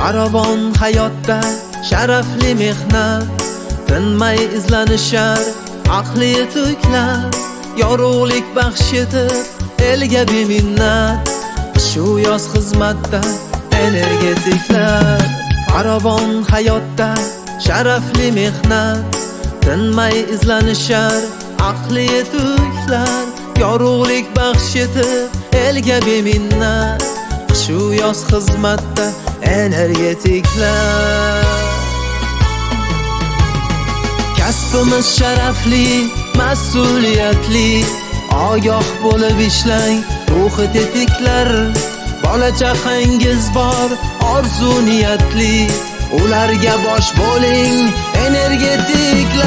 farovon hayotda sharafli mehnat, tinmay izlanishar aqli yetuklar, yorug'lik baxsh etib elga beminnat, shu yoz xizmatda energetiklar. Farovon hayotda sharafli mehnat, tinmay izlanishar aqli yetuklar, yorug'lik baxsh etib elga beminnat, shu yoz xizmatda energetiklar. Kasbimiz sharafli, mas'uliyatli, ogoh bo'lib ishlang, ruhi tetiklar. Bola chaqangiz bor, orzu niyatli, ularga bosh bo'ling, energetiklar.